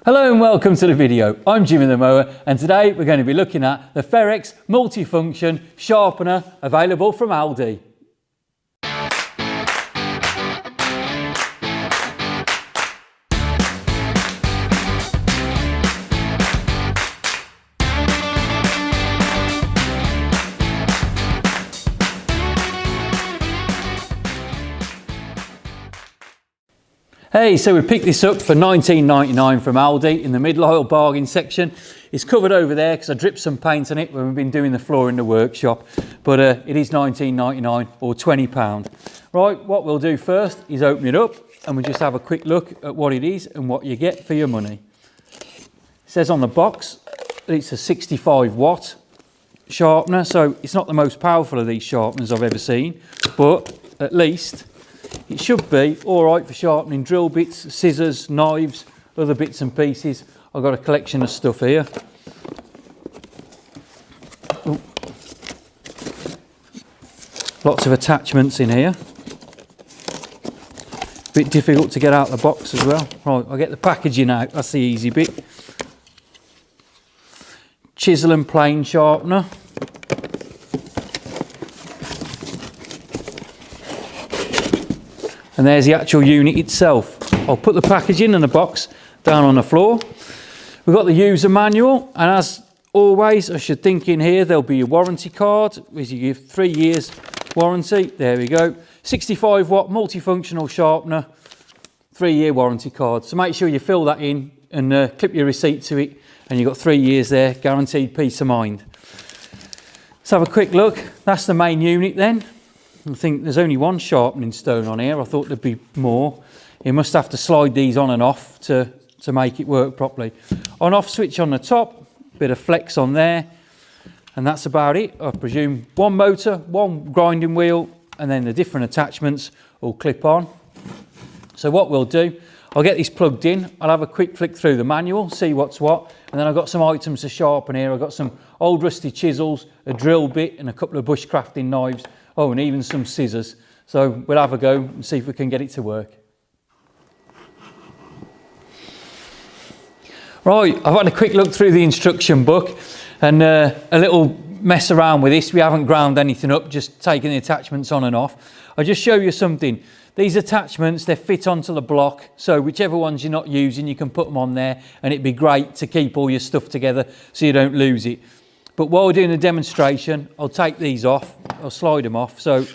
Hello and welcome to the video. I'm Jimmy the Mower and today we're going to be looking at the Ferrex Multifunction Sharpener available from Aldi. Hey, so we picked this up for $19.99 from Aldi in the middle aisle bargain section. It's covered over there because I dripped some paint on it when we've been doing the floor in the workshop. But it is $19.99 or £20. Right, what we'll do first is open it up and we'll just have a quick look at what it is and what you get for your money. It says on the box that it's a 65 watt sharpener, so it's not the most powerful of these sharpeners I've ever seen, but at least it should be all right for sharpening drill bits, scissors, knives, other bits and pieces. I've got a collection of stuff here. Ooh. Lots of attachments in here. Bit difficult to get out of the box as well. Right, I'll get the packaging out, that's the easy bit. Chisel and plane sharpener. And there's the actual unit itself. I'll put the packaging and the box down on the floor. We've got the user manual, and as always, I should think in here there'll be a warranty card, which you give 3 years warranty. There we go. 65 watt multifunctional sharpener, 3-year warranty card. So make sure you fill that in and clip your receipt to it, and you've got 3 years there, guaranteed peace of mind. Let's have a quick look. That's the main unit then. I think there's only one sharpening stone on here. I thought there'd be more. You must have to slide these on and off to make it work properly. On off switch on the top, bit of flex on there, and that's about it. I presume one motor, one grinding wheel, and then the different attachments all clip on. So what we'll do, I'll get this plugged in, I'll have a quick flick through the manual, see what's what, and then I've got some items to sharpen here. I've got some old rusty chisels, a drill bit, and a couple of bushcrafting knives. Oh, and even some scissors. So we'll have a go and see if we can get it to work. Right, I've had a quick look through the instruction book and a little mess around with this. We haven't ground anything up, just taking the attachments on and off. I'll just show you something. These attachments, they fit onto the block, so whichever ones you're not using, you can put them on there, and it'd be great to keep all your stuff together so you don't lose it. But while we're doing the demonstration, I'll take these off, I'll slide them off so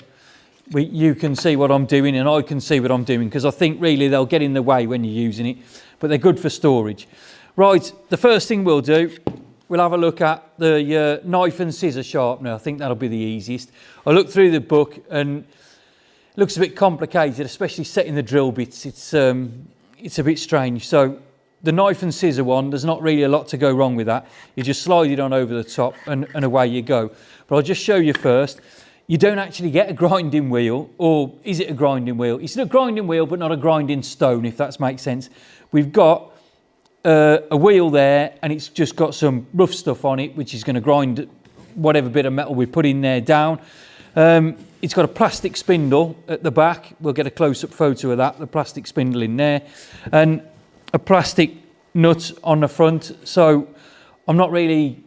you can see what I'm doing and I can see what I'm doing, because I think really they'll get in the way when you're using it, but they're good for storage. Right, the first thing we'll do, we'll have a look at the knife and scissor sharpener. I think that'll be the easiest. I looked through the book and it looks a bit complicated, especially setting the drill bits. It's a bit strange. So the knife and scissor one, there's not really a lot to go wrong with that. You just slide it on over the top and away you go. But I'll just show you first. You don't actually get a grinding wheel, or is it a grinding wheel? It's a grinding wheel, but not a grinding stone, if that makes sense. We've got a wheel there, and it's just got some rough stuff on it, which is going to grind whatever bit of metal we put in there down. It's got a plastic spindle at the back. We'll get a close-up photo of that, the plastic spindle in there. And a plastic nut on the front, so I'm not really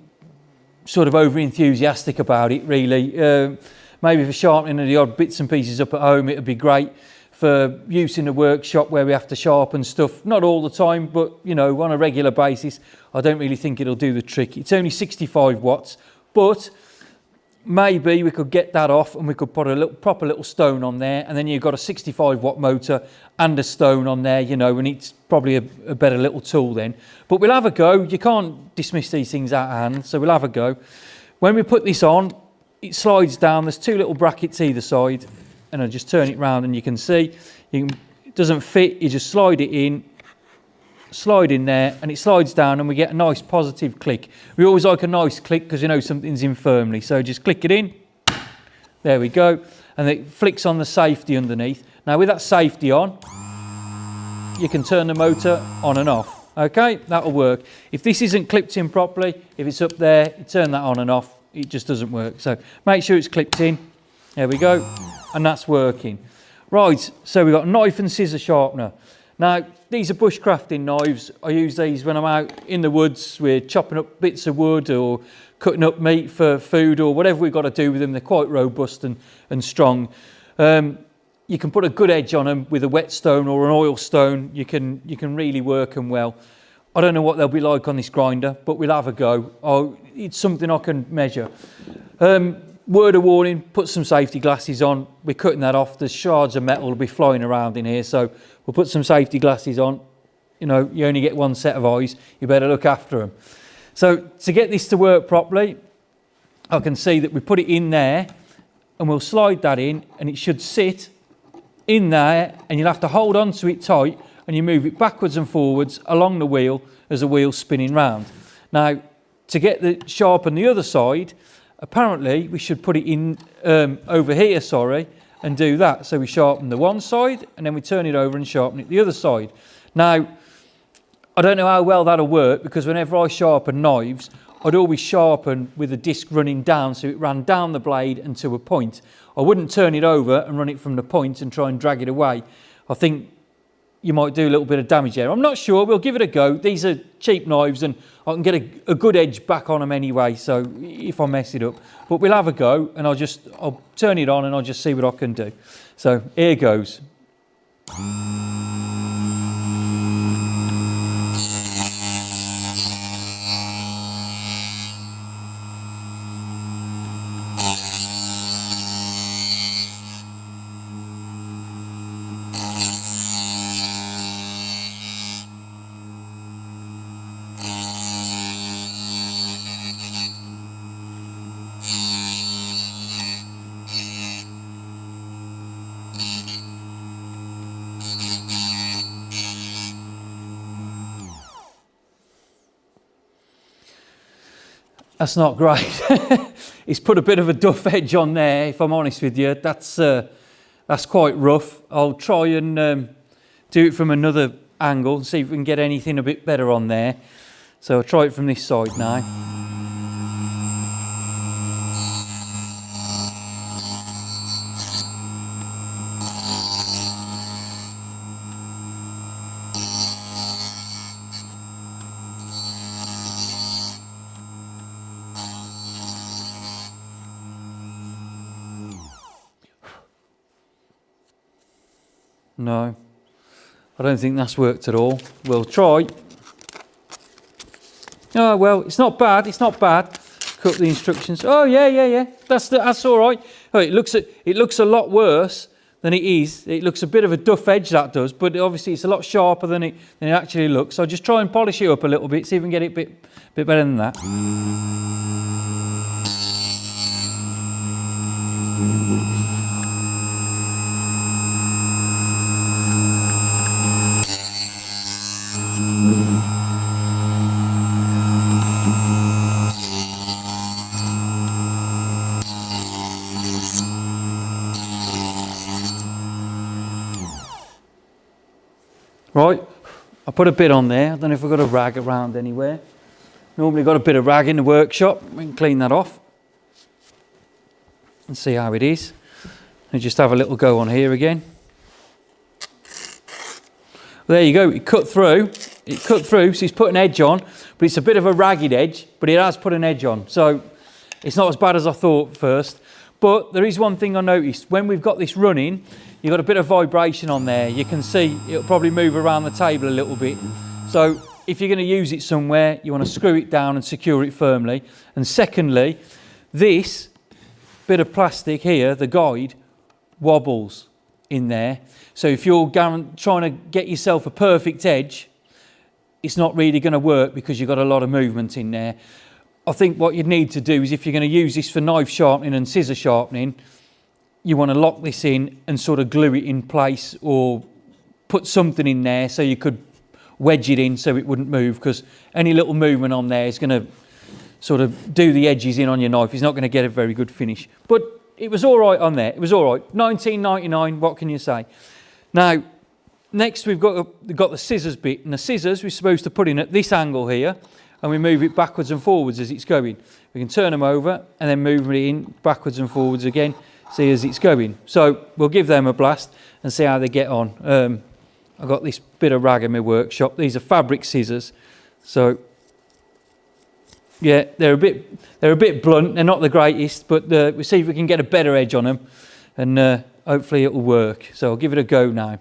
sort of over enthusiastic about it really. Maybe for sharpening the odd bits and pieces up at home, it would be great for use in the workshop where we have to sharpen stuff, not all the time, but you know, on a regular basis. I don't really think it'll do the trick. It's only 65 watts, but maybe we could get that off and we could put a proper little stone on there, and then you've got a 65 watt motor and a stone on there, you know, and it's probably a better little tool then. But we'll have a go. You can't dismiss these things out of hand, so we'll have a go. When we put this on, it slides down. There's 2 little brackets either side, and I'll just turn it round and you can see it doesn't fit. You just slide it in, slide in there, and it slides down, and we get a nice positive click. We always like a nice click because you know something's in firmly. So just click it in. There we go. And it flicks on the safety underneath. Now with that safety on, you can turn the motor on and off. Okay, that'll work. If this isn't clipped in properly, if it's up there, you turn that on and off, it just doesn't work. So make sure it's clipped in. There we go. And that's working. Right, so we've got a knife and scissor sharpener. Now, these are bushcrafting knives. I use these when I'm out in the woods. We're chopping up bits of wood or cutting up meat for food or whatever we've got to do with them. They're quite robust and strong. You can put a good edge on them with a whetstone or an oil stone. You can really work them well. I don't know what they'll be like on this grinder, but we'll have a go. It's something I can measure. Word of warning, put some safety glasses on. We're cutting that off. The shards of metal will be flying around in here, so we'll put some safety glasses on. You know, you only get one set of eyes. You better look after them. So to get this to work properly, I can see that we put it in there and we'll slide that in and it should sit in there, and you'll have to hold on to it tight and you move it backwards and forwards along the wheel as the wheel's spinning round. Now, to get the sharpen the other side, apparently we should put it in over here, and do that. So we sharpen the one side and then we turn it over and sharpen it the other side. Now, I don't know how well that'll work, because whenever I sharpen knives, I'd always sharpen with the disc running down, so it ran down the blade and to a point. I wouldn't turn it over and run it from the point and try and drag it away. I think you might do a little bit of damage there. I'm not sure. We'll give it a go. These are cheap knives and I can get a good edge back on them anyway, so if I mess it up. But we'll have a go, and I'll turn it on and I'll just see what I can do. So here goes. That's not great. It's put a bit of a duff edge on there, if I'm honest with you. That's quite rough. I'll try and do it from another angle and see if we can get anything a bit better on there. So I'll try it from this side now. No, I don't think that's worked at all. We'll try. Oh, well, it's not bad. It's not bad. Cut the instructions. Oh, yeah. That's all right. Oh, it looks a lot worse than it is. It looks a bit of a duff edge, that does, but obviously it's a lot sharper than it actually looks. So I'll just try and polish it up a little bit, see if we can get it a bit better than that. Right, I put a bit on there. I don't know if I've got a rag around anywhere. Normally got a bit of rag in the workshop. We can clean that off and see how it is. And just have a little go on here again. There you go, it cut through, so he's put an edge on, but it's a bit of a ragged edge, but it has put an edge on. So it's not as bad as I thought first. But there is one thing I noticed. When we've got this running, you've got a bit of vibration on there. You can see it'll probably move around the table a little bit. So if you're going to use it somewhere, you want to screw it down and secure it firmly. And secondly, this bit of plastic here, the guide, wobbles in there. So if you're trying to get yourself a perfect edge, it's not really going to work because you've got a lot of movement in there. I think what you need to do is, if you're going to use this for knife sharpening and scissor sharpening, you want to lock this in and sort of glue it in place, or put something in there so you could wedge it in so it wouldn't move, because any little movement on there is going to sort of do the edges in on your knife. It's not going to get a very good finish. But it was all right on there. It was all right. $19.99, what can you say? Now, next we've got the scissors bit, and the scissors we're supposed to put in at this angle here, and we move it backwards and forwards as it's going. We can turn them over and then move it in backwards and forwards again, see as it's going. So we'll give them a blast and see how they get on. I got this bit of rag in my workshop. These are fabric scissors. So yeah, they're a bit blunt. They're not the greatest, but we'll see if we can get a better edge on them, and hopefully it will work. So I'll give it a go now.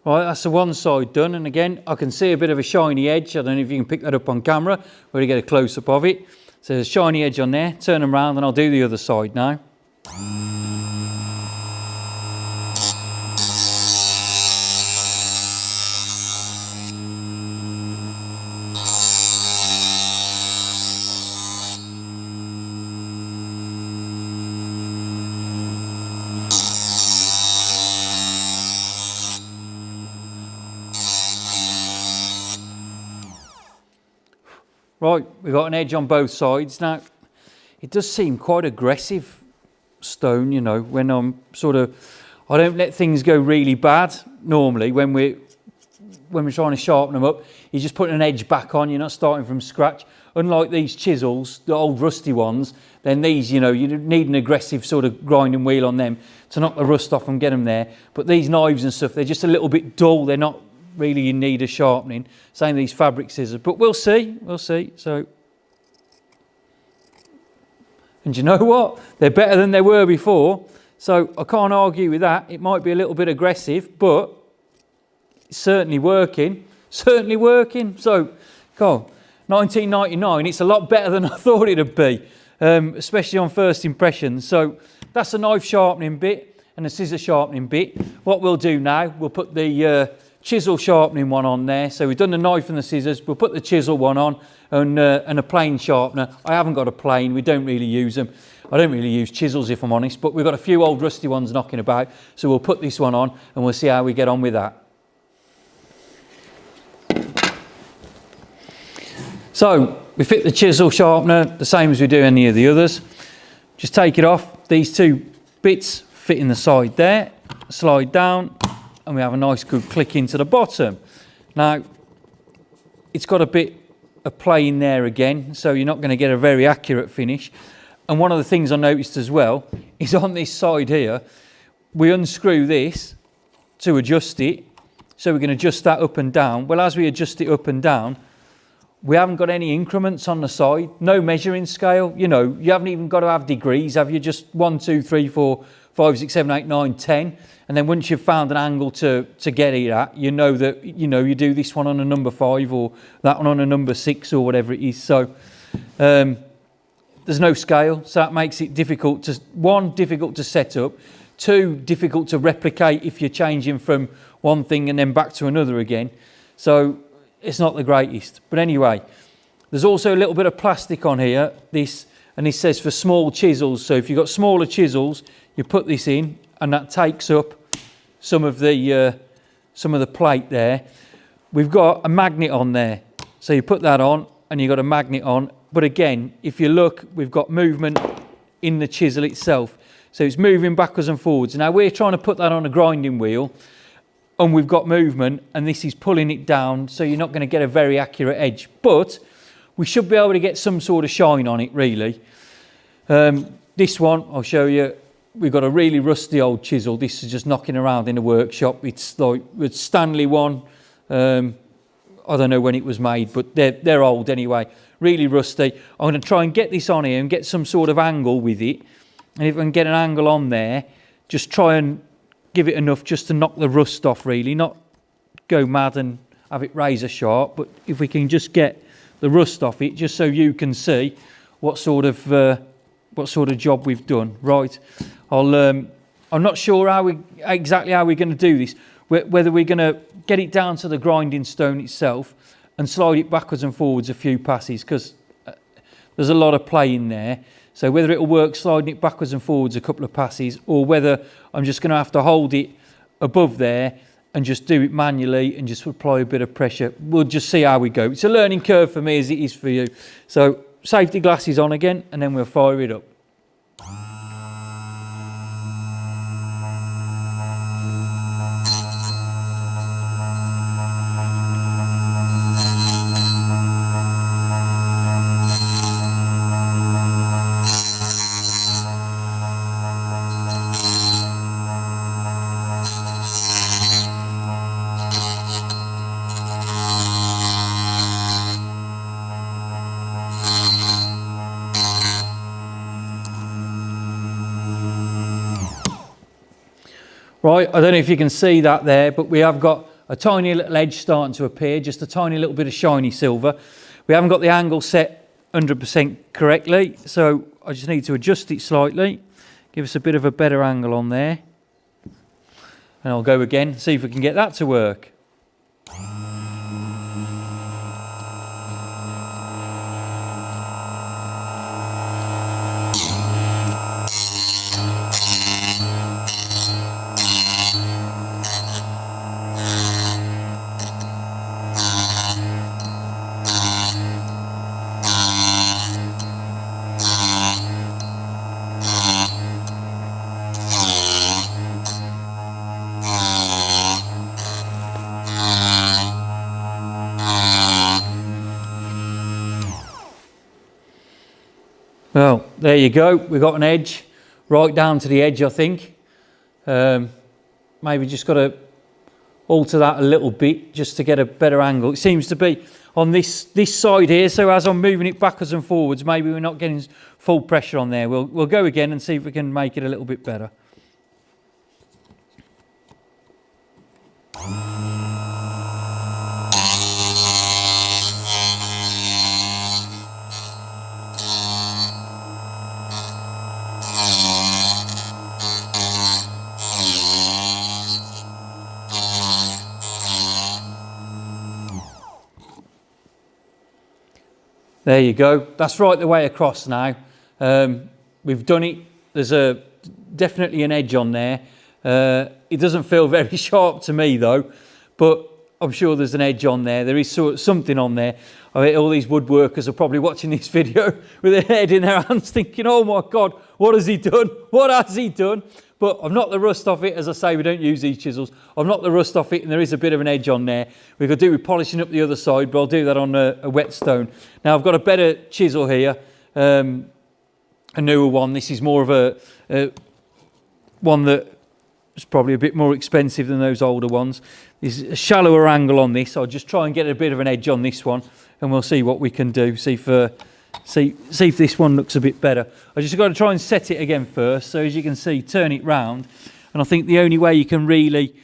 Right, that's the one side done, and again I can see a bit of a shiny edge. I don't know if you can pick that up on camera or to get a close-up of it. So there's a shiny edge on there. Turn them around and I'll do the other side now. Right, we've got an edge on both sides. Now, it does seem quite aggressive stone, you know, when I'm I don't let things go really bad normally when we're trying to sharpen them up. You're just putting an edge back on, you're not starting from scratch. Unlike these chisels, the old rusty ones, then these, you know, you need an aggressive sort of grinding wheel on them to knock the rust off and get them there. But these knives and stuff, they're just a little bit dull. They're not really in need of sharpening. Same with these fabric scissors, but we'll see. So, and you know what? They're better than they were before. So I can't argue with that. It might be a little bit aggressive, but it's certainly working. Certainly working. So, go on. 1999. It's a lot better than I thought it'd be, especially on first impressions. So that's a knife sharpening bit and a scissor sharpening bit. What we'll do now, we'll put the chisel sharpening one on there. So we've done the knife and the scissors. We'll put the chisel one on and a plane sharpener. I haven't got a plane. We don't really use them. I don't really use chisels, if I'm honest, but we've got a few old rusty ones knocking about. So we'll put this one on and we'll see how we get on with that. So we fit the chisel sharpener the same as we do any of the others. Just take it off. These two bits fit in the side there, slide down, and we have a nice good click into the bottom. Now, it's got a bit of play in there again, so you're not going to get a very accurate finish. And one of the things I noticed as well is on this side here, we unscrew this to adjust it, so we can adjust that up and down. Well, as we adjust it up and down, we haven't got any increments on the side, no measuring scale. You know, you haven't even got to have degrees, have you? Just 1, 2, 3, 4, 5, 6, 7, 8, 9, 10. And then once you've found an angle to get it at, you know that, you know, you do this one on a number 5 or that one on a number 6 or whatever it is. So there's no scale. So that makes it difficult to, 1, difficult to set up, 2, difficult to replicate if you're changing from one thing and then back to another again. So it's not the greatest. But anyway, there's also a little bit of plastic on here. This says for small chisels. So if you've got smaller chisels, you put this in and that takes up some of the plate there. We've got a magnet on there. So you put that on and you've got a magnet on. But again, if you look, we've got movement in the chisel itself. So it's moving backwards and forwards. Now we're trying to put that on a grinding wheel, and we've got movement, and this is pulling it down, so you're not going to get a very accurate edge. But we should be able to get some sort of shine on it, really. This one, I'll show you, we've got a really rusty old chisel. This is just knocking around in the workshop. It's like a Stanley one. I don't know when it was made, but they're old anyway. Really rusty. I'm going to try and get this on here and get some sort of angle with it. And if I can get an angle on there, just try and give it enough just to knock the rust off, really, not go mad and have it razor sharp, but if we can just get the rust off it, just so you can see what sort of job we've done. Right, I'm not sure exactly how we're going to do this, whether we're going to get it down to the grinding stone itself and slide it backwards and forwards a few passes, because there's a lot of play in there. So whether it'll work sliding it backwards and forwards a couple of passes, or whether I'm just going to have to hold it above there and just do it manually and just apply a bit of pressure. We'll just see how we go. It's a learning curve for me as it is for you. So safety glasses on again, and then we'll fire it up. Right, I don't know if you can see that there, but we have got a tiny little edge starting to appear, just a tiny little bit of shiny silver. We haven't got the angle set 100% correctly, so I just need to adjust it slightly, give us a bit of a better angle on there. And I'll go again, see if we can get that to work. Well, there you go. We've got an edge right down to the edge, I think. Maybe just got to alter that a little bit just to get a better angle. It seems to be on this side here, so as I'm moving it backwards and forwards, maybe we're not getting full pressure on there. We'll go again and see if we can make it a little bit better. There you go. That's right the way across now. We've done it. There's definitely an edge on there. It doesn't feel very sharp to me though, but I'm sure there's an edge on there. There is something on there. I mean, all these woodworkers are probably watching this video with their head in their hands thinking, oh my God, what has he done? What has he done? But I've knocked the rust off it. As I say, we don't use these chisels. I've knocked the rust off it and there is a bit of an edge on there. We could do with polishing up the other side, but I'll do that on a whetstone. Now I've got a better chisel here, a newer one. This is more of a one that is probably a bit more expensive than those older ones. There's a shallower angle on this. I'll just try and get a bit of an edge on this one and we'll see what we can do. See if this one looks a bit better. I just got to try and set it again first. So as you can see, turn it round. And I think the only way you can really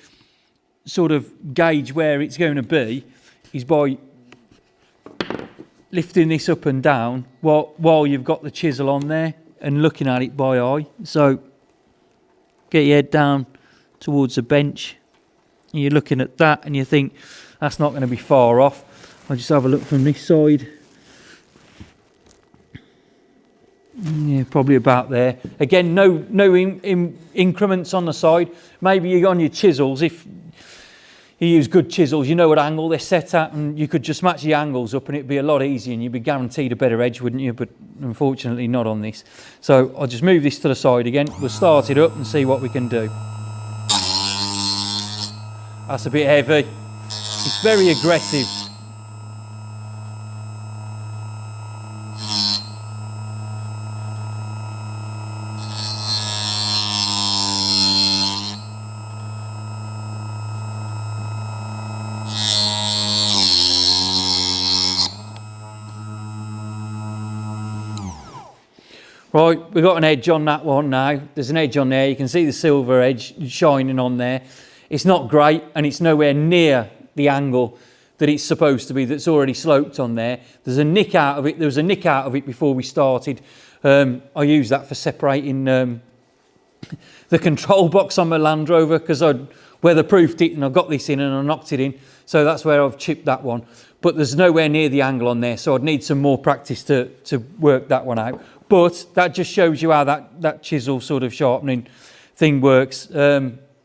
sort of gauge where it's going to be is by lifting this up and down while you've got the chisel on there and looking at it by eye. So get your head down towards the bench. And you're looking at that and you think that's not going to be far off. I'll just have a look from this side. Yeah, probably about there. Again, no increments on the side. Maybe you're on your chisels. If you use good chisels, you know what angle they're set at, and you could just match the angles up and it'd be a lot easier and you'd be guaranteed a better edge, wouldn't you? But unfortunately not on this. So I'll just move this to the side again. We'll start it up and see what we can do. That's a bit heavy. It's very aggressive. Right, we've got an edge on that one now. There's an edge on there. You can see the silver edge shining on there. It's not great and it's nowhere near the angle that it's supposed to be, that's already sloped on there. There's a nick out of it. There was a nick out of it before we started. I use that for separating the control box on my Land Rover because I weatherproofed it and I got this in and I knocked it in. So that's where I've chipped that one. But there's nowhere near the angle on there. So I'd need some more practice to work that one out. But that just shows you how that chisel sort of sharpening thing works.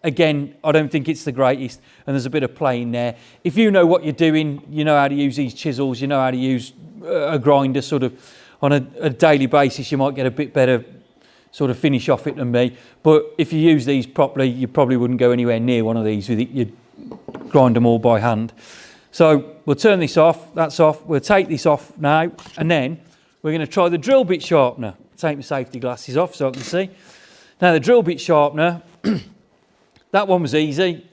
Again, I don't think it's the greatest, and there's a bit of play in there. If you know what you're doing, you know how to use these chisels, you know how to use a grinder sort of on a daily basis, you might get a bit better sort of finish off it than me. But if you use these properly, you probably wouldn't go anywhere near one of these with it. You'd grind them all by hand. So we'll turn this off, that's off. We'll take this off now, and then we're going to try the drill bit sharpener. Take my safety glasses off so I can see. Now the drill bit sharpener, that one was easy.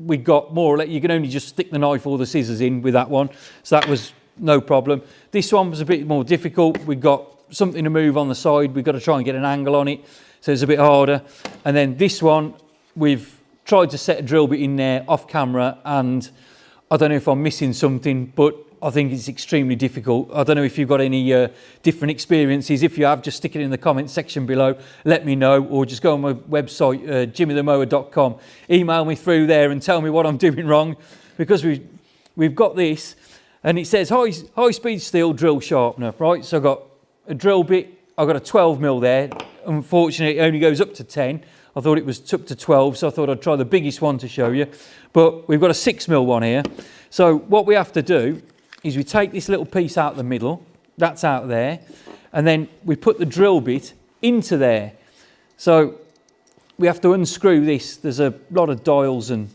We got more or less, you can only just stick the knife or the scissors in with that one. So that was no problem. This one was a bit more difficult. We got something to move on the side. We've got to try and get an angle on it. So it's a bit harder. And then this one, we've tried to set a drill bit in there off camera, and I don't know if I'm missing something, but I think it's extremely difficult. I don't know if you've got any different experiences. If you have, just stick it in the comments section below. Let me know, or just go on my website, jimmythemower.com. Email me through there and tell me what I'm doing wrong, because we've got this, and it says high speed steel drill sharpener, right? So I've got a drill bit. I've got a 12mm there. Unfortunately, it only goes up to 10. I thought it was up to 12, so I thought I'd try the biggest one to show you. But we've got a 6mm one here. So what we have to do is we take this little piece out the middle, that's out there, and then we put the drill bit into there. So we have to unscrew this. There's a lot of dials and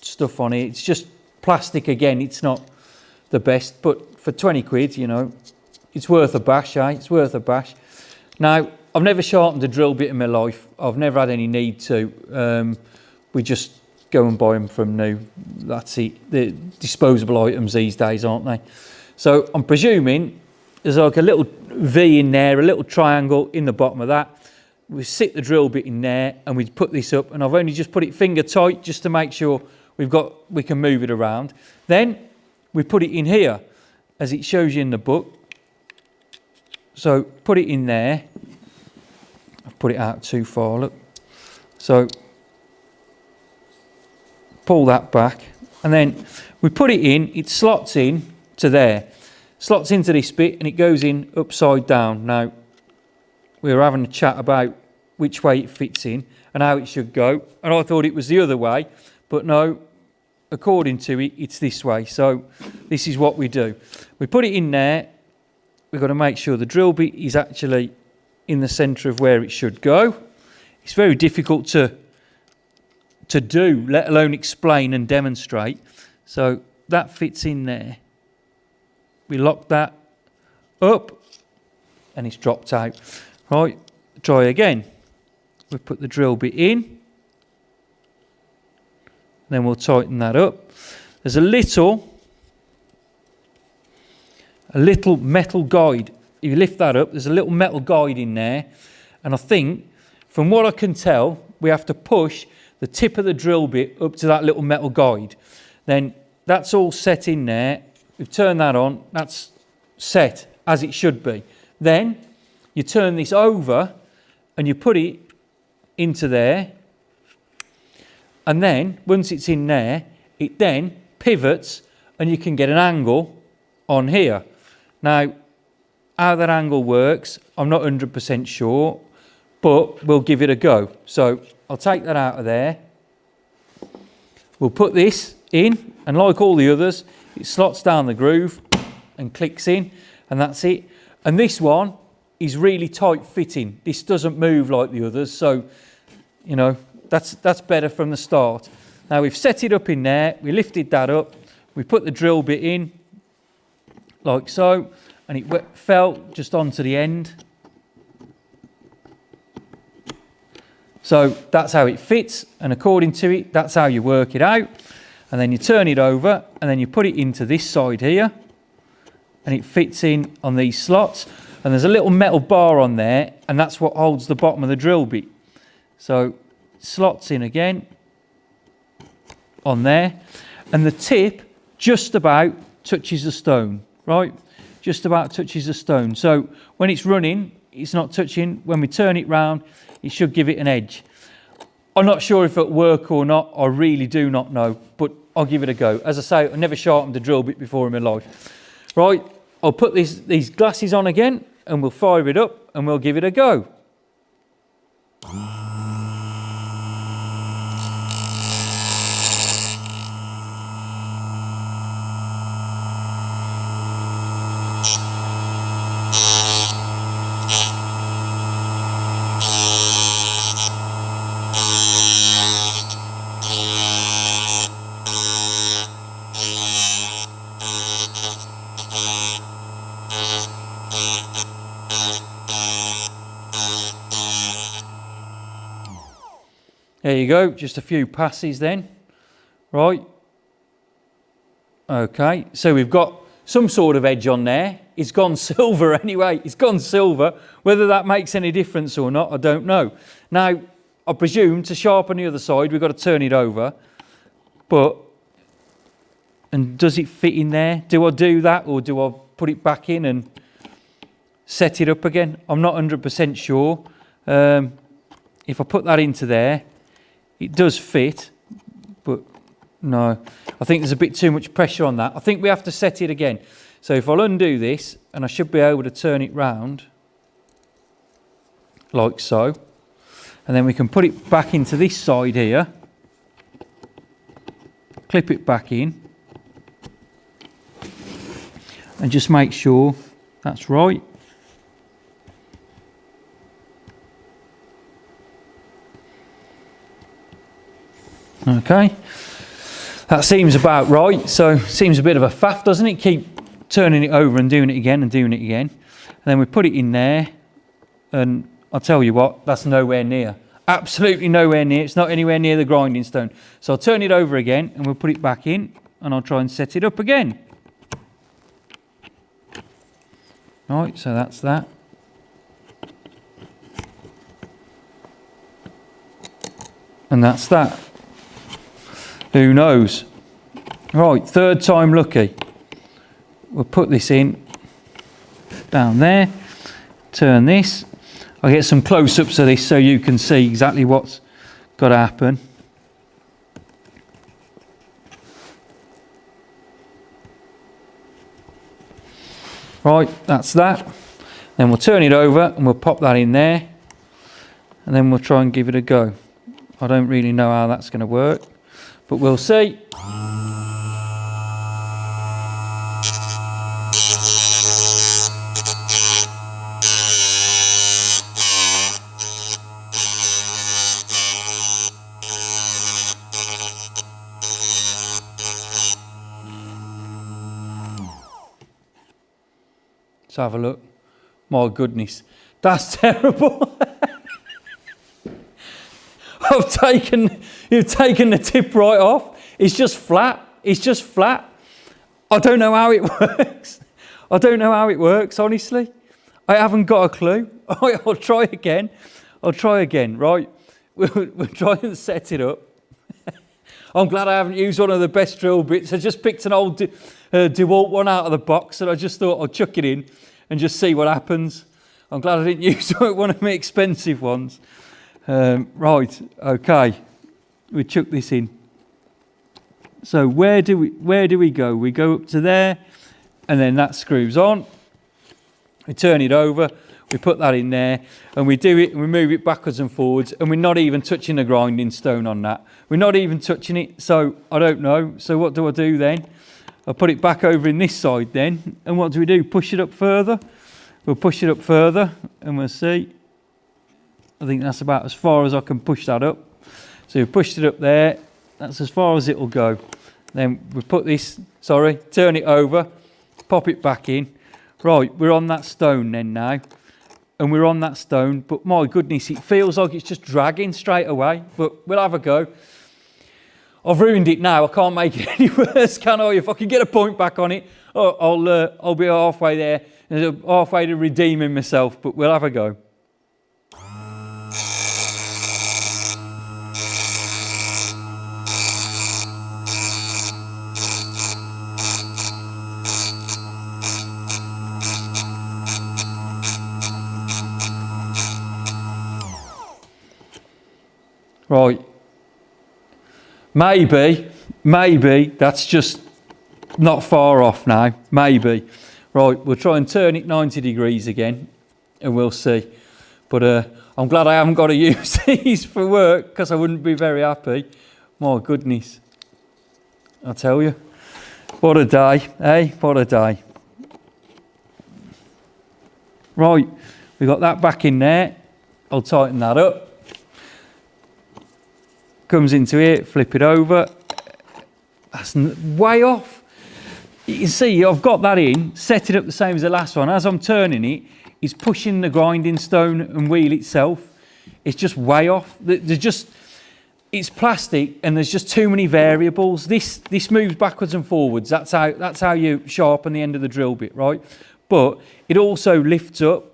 stuff on it. It's just plastic again, it's not the best, but for 20 quid, you know, it's worth a bash, eh? It's worth a bash. Now, I've never sharpened a drill bit in my life. I've never had any need to. We just go and buy them from new. That's it. The disposable items these days, aren't they? So I'm presuming there's like a little V in there, a little triangle in the bottom of that. We sit the drill bit in there and we put this up, and I've only just put it finger tight just to make sure we can move it around. Then we put it in here as it shows you in the book. So put it in there. I've put it out too far, look. So pull that back, and then we put it in. It slots in to there, slots into this bit, and it goes in upside down. Now we were having a chat about which way it fits in and how it should go, and I thought it was the other way, but no, according to it, it's this way. So this is what we do. We put it in there. We've got to make sure the drill bit is actually in the centre of where it should go. It's very difficult to do, let alone explain and demonstrate. So that fits in there. We lock that up and it's dropped out. Right, try again. We put the drill bit in. Then we'll tighten that up. There's a little metal guide. If you lift that up, there's a little metal guide in there. And I think, from what I can tell, we have to push the tip of the drill bit up to that little metal guide. Then that's all set in there. We've turned that on. That's set as it should be. Then you turn this over and you put it into there. And then, once it's in there, it then pivots and you can get an angle on here. Now, how that angle works, I'm not 100% sure, but we'll give it a go. So I'll take that out of there. We'll put this in, and like all the others, it slots down the groove and clicks in, and that's it. And this one is really tight fitting. This doesn't move like the others, so, you know, that's better from the start. Now we've set it up in there, we lifted that up, we put the drill bit in, like so, and it fell just onto the end. So that's how it fits, and according to it, that's how you work it out. And then you turn it over, and then you put it into this side here, and it fits in on these slots. And there's a little metal bar on there, and that's what holds the bottom of the drill bit. So it slots in again on there, and the tip just about touches the stone, right? Just about touches the stone. So when it's running, it's not touching. When we turn it round, it should give it an edge. I'm not sure if it'll work or not. I really do not know, but I'll give it a go. As I say, I've never sharpened a drill bit before in my life. Right, I'll put these glasses on again, and we'll fire it up and we'll give it a go. There you go, just a few passes then, right? Okay, so we've got some sort of edge on there. It's gone silver anyway, it's gone silver. Whether that makes any difference or not, I don't know. Now, I presume to sharpen the other side, we've got to turn it over. And does it fit in there? Do I do that, or do I put it back in and set it up again? I'm not 100% sure. If I put that into there, it does fit, but no, I think there's a bit too much pressure on that. I think we have to set it again. So if I'll undo this, and I should be able to turn it round, like so, and then we can put it back into this side here, clip it back in, and just make sure that's right. Okay, that seems about right. So seems a bit of a faff, doesn't it? Keep turning it over and doing it again and doing it again. And then we put it in there, and I'll tell you what, that's nowhere near. Absolutely nowhere near. It's not anywhere near the grinding stone. So I'll turn it over again and we'll put it back in, and I'll try and set it up again. Right, so that's that. And that's that. Who knows? Right, third time lucky. We'll put this in down there, turn this. I'll get some close-ups of this so you can see exactly what's got to happen. Right, that's that. Then we'll turn it over and we'll pop that in there, and then we'll try and give it a go. I don't really know how that's going to work, but we'll see. Let's have a look. My goodness, that's terrible. You've taken the tip right off. It's just flat. It's just flat. I don't know how it works. I don't know how it works, honestly. I haven't got a clue. I'll try again. Right. We'll try and set it up. I'm glad I haven't used one of the best drill bits. I just picked an old DeWalt one out of the box, and I just thought I'd chuck it in and just see what happens. I'm glad I didn't use one of my expensive ones. Right, okay, we chuck this in. So where do we go? We go up to there, and then that screws on. We turn it over, we put that in there, and we do it, and we move it backwards and forwards, and we're not even touching the grinding stone on that. We're not even touching it, so I don't know. So what do I do then? I put it back over in this side then, and what do? Push it up further. We'll push it up further, and we'll see. I think that's about as far as I can push that up. So we pushed it up there. That's as far as it'll go. Then we put this, turn it over, pop it back in. Right, we're on that stone then now. And we're on that stone, but my goodness, it feels like it's just dragging straight away. But we'll have a go. I've ruined it now. I can't make it any worse, can I? If I can get a point back on it, I'll be halfway there, halfway to redeeming myself. But we'll have a go. Right, maybe that's just not far off now, maybe. Right, we'll try and turn it 90 degrees again, and we'll see. But I'm glad I haven't got to use these for work, because I wouldn't be very happy. My goodness, I tell you, what a day, eh? What a day. Right, we got that back in there. I'll tighten that up. Comes into here, flip it over. That's way off. You can see I've got that in, set it up the same as the last one. As I'm turning it, it's pushing the grinding stone and wheel itself. It's just way off. It's plastic, and there's just too many variables. This moves backwards and forwards. That's how you sharpen the end of the drill bit, right? But it also lifts up.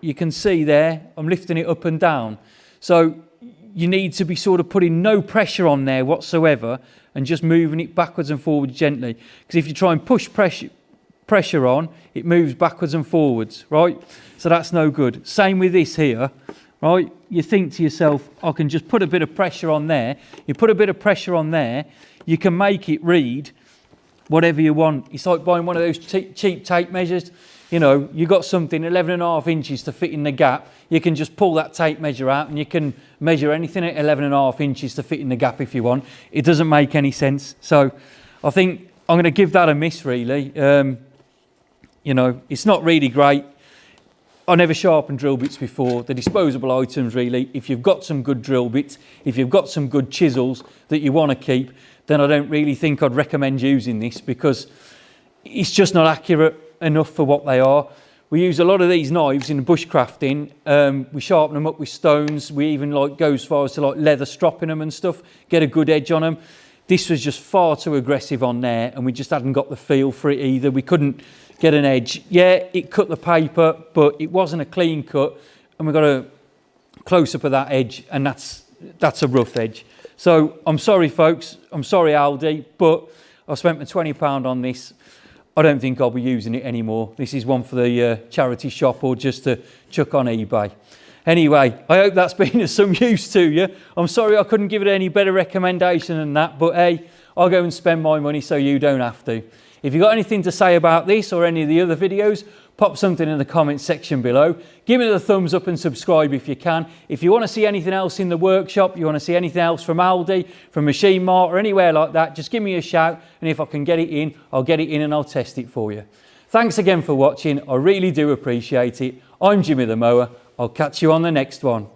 You can see there, I'm lifting it up and down. So you need to be sort of putting no pressure on there whatsoever, and just moving it backwards and forwards gently. Because if you try and push pressure on, it moves backwards and forwards, right? So that's no good. Same with this here, right? You think to yourself, I can just put a bit of pressure on there. You put a bit of pressure on there, you can make it read whatever you want. It's like buying one of those cheap tape measures. You know, you got something 11.5 inches to fit in the gap. You can just pull that tape measure out, and you can measure anything at 11.5 inches to fit in the gap if you want. It doesn't make any sense. So I think I'm going to give that a miss, really. You know, it's not really great. I never sharpened drill bits before. They're disposable items, really. If you've got some good drill bits, if you've got some good chisels that you want to keep, then I don't really think I'd recommend using this, because it's just not accurate enough for what they are. We use a lot of these knives in bushcrafting. We sharpen them up with stones. We even go as far as to leather stropping them and stuff, get a good edge on them. This was just far too aggressive on there, and we just hadn't got the feel for it either. We couldn't get an edge. Yeah, it cut the paper, but it wasn't a clean cut, and we got a close up of that edge, and that's a rough edge. So I'm sorry, folks. I'm sorry, Aldi, but I spent my £20 on this. I don't think I'll be using it anymore. This is one for the charity shop, or just to chuck on eBay. Anyway, I hope that's been of some use to you. I'm sorry I couldn't give it any better recommendation than that, but hey, I'll go and spend my money so you don't have to. If you've got anything to say about this or any of the other videos, pop something in the comments section below. Give me the thumbs up and subscribe if you can. If you want to see anything else in the workshop, you want to see anything else from Aldi, from Machine Mart, or anywhere like that, just give me a shout, and if I can get it in, I'll get it in and I'll test it for you. Thanks again for watching. I really do appreciate it. I'm Jimmy the Mower. I'll catch you on the next one.